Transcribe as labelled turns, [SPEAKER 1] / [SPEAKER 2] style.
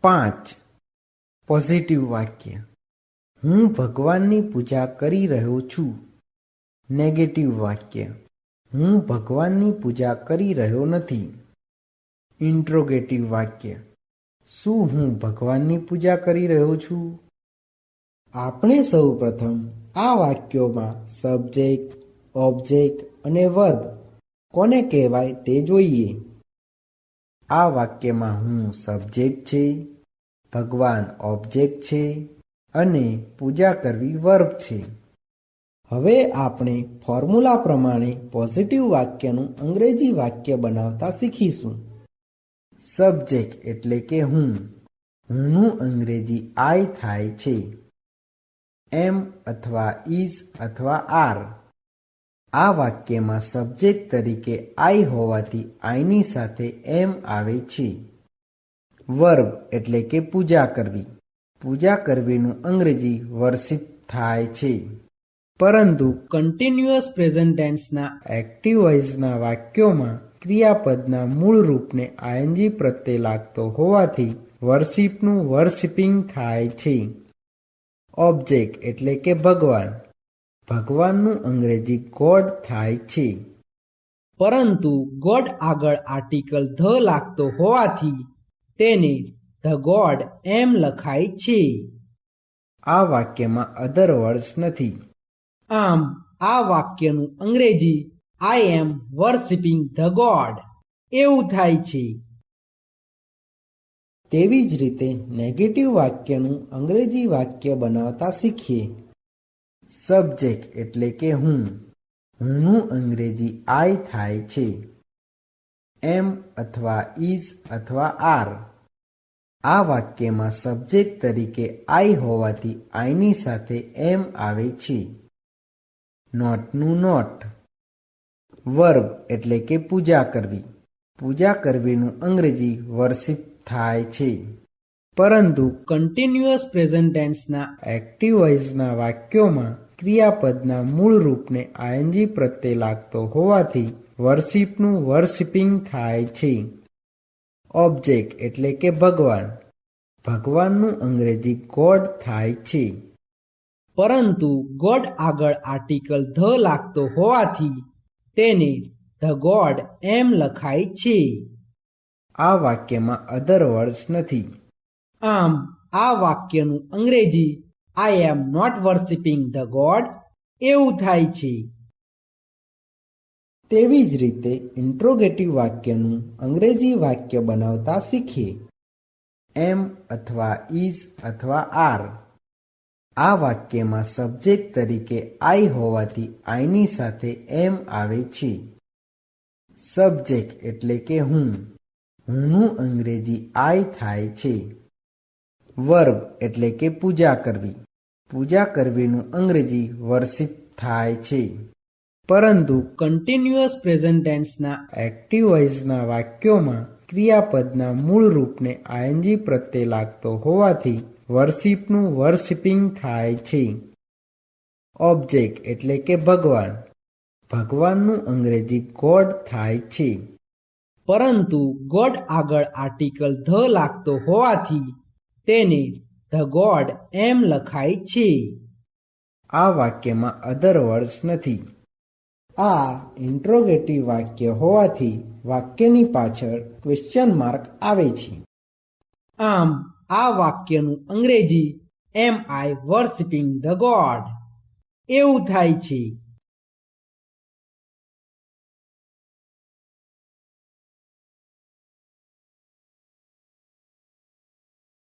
[SPEAKER 1] 5. Positive વાક્ય. હું ભગવાનની પૂજા કરી રહ્યો છું. નેગેટિવ વાક્ય. હું ભગવાનની પૂજા કરી રહ્યો નથી. ઇન્ટ્રોગેટિવ વાક્ય. શું હું ભગવાનની પૂજા કરી રહ્યો છું? આપણે સૌ પ્રથમ આ વાક્યોમાં સબ્જેક્ટ, ઓબ્જેક્ટ અને વર્બ કોને કહેવાય તે જોઈએ. આ વાક્યમાં હું સબ્જેક્ટ છે, ભગવાન ઓબ્જેક્ટ છે અને પૂજા કરવી વર્બ છે. હવે આપણે ફોર્મ્યુલા પ્રમાણે પોઝિટિવ વાક્યનું અંગ્રેજી વાક્ય બનાવતા શીખીશું. સબ્જેક્ટ એટલે કે હુંનું અંગ્રેજી આઈ થાય છે. એમ અથવા ઇઝ અથવા આર. આ વાક્યમાં સબ્જેક્ટ તરીકે આઈ હોવાથી આઈની સાથે એમ આવે છે. વર્બ એટલે કે પૂજા કરવી. પૂજા કરવીનું અંગ્રેજી વર્શિપ થાય છે. પરંતુ કન્ટિન્યુઅસ પ્રેઝન્ટ ટેન્સના એક્ટિવ વોઇસના વાક્યોમાં ક્રિયાપદના મૂળ રૂપને આઈએનજી પ્રત્યે લાગતો હોવાથી વર્શિપનું વર્શિપિંગ થાય છે. ઓબ્જેક્ટ એટલે કે ભગવાન. ભગવાનનું અંગ્રેજી ગોડ થાય છે. પરંતુ ગોડ આગળ આર્ટિકલ ધ લાગતો હોવાથી તેને ધ ગોડ એમ લખાય છે. આ વાક્યમાં અધર વર્ડ્સ નથી. આમ આ વાક્યનું અંગ્રેજી આઈ એમ વર્શિપિંગ ધ ગોડ એવું થાય છે. તેવી જ રીતે નેગેટિવ વાક્યનું અંગ્રેજી વાક્ય બનાવતા શીખીએ. સબ્જેક્ટ એટલે કે હુંનું અંગ્રેજી આઈ થાય છે. એમ અથવા ઇઝ અથવા આર. આ વાક્યમાં સબ્જેક્ટ તરીકે આઈ હોવાથી આઈની સાથે એમ આવે છે. નોટનું નોટ. વર્બ એટલે કે પૂજા કરવી. પૂજા કરવીનું અંગ્રેજી વર્શિપ થાય છે. પરંતુ કન્ટિન્યુઅસ પ્રેઝન્ટ ટેન્સના એક્ટિવ વોઇસના વાક્યોમાં ક્રિયાપદના મૂળ રૂપને આઈએનજી પ્રત્યે લાગતો હોવાથી વર્શિપનું વર્શિપિંગ થાય છે. ઓબ્જેક્ટ એટલે કે ભગવાન. ભગવાનનું અંગ્રેજી ગોડ થાય છે. પરંતુ ગોડ આગળ આર્ટિકલ ધ લાગતો હોવાથી તેને ધ ગોડ એમ લખાય છે. આ વાક્યમાં અધર વર્ડ્સ નથી. આમ આ વાક્યનું અંગ્રેજી આઈ એમ નોટ વર્શિપિંગ ધ ગોડ એવું થાય છે. તેવી જ રીતે ઇન્ટ્રોગેટિવ વાક્યનું અંગ્રેજી વાક્ય બનાવતા શીખીએ. એમ અથવા ઇઝ અથવા આર. આ વાક્યમાં સબ્જેક્ટ તરીકે આઈ હોવાથી આઈની સાથે એમ આવે છે. સબ્જેક્ટ એટલે કે હુંનું અંગ્રેજી આઈ થાય છે. વર્બ એટલે કે પૂજા કરવી. પૂજા કરવીનું અંગ્રેજી વર્શિપ થાય છે. પરંતુ કન્ટિન્યુઅસ પ્રેઝન્ટ ટેન્સના એક્ટિવ વોઇસના વાક્યોમાં ક્રિયાપદના મૂળ રૂપને આઈએનજી પ્રત્યે લાગતો હોવાથી વર્શિપનું વર્શિપિંગ થાય છે. ઓબ્જેક્ટ એટલે કે ભગવાન. ભગવાનનું અંગ્રેજી ગોડ થાય છે. પરંતુ ગોડ આગળ આર્ટિકલ ધ લાગતો હોવાથી તેને ધ ગોડ એમ લખાય છે. આ વાક્યમાં અધર વર્ડ્સ નથી. આ ઇન્ટ્રોગેટિવ વાક્ય હોવાથી વાક્યની પાછળ ક્વેશ્ચન માર્ક આવે છે. આમ આ વાક્યનું અંગ્રેજી એમ આઈ વર્શિપિંગ ધ ગોડ એવું થાય છે.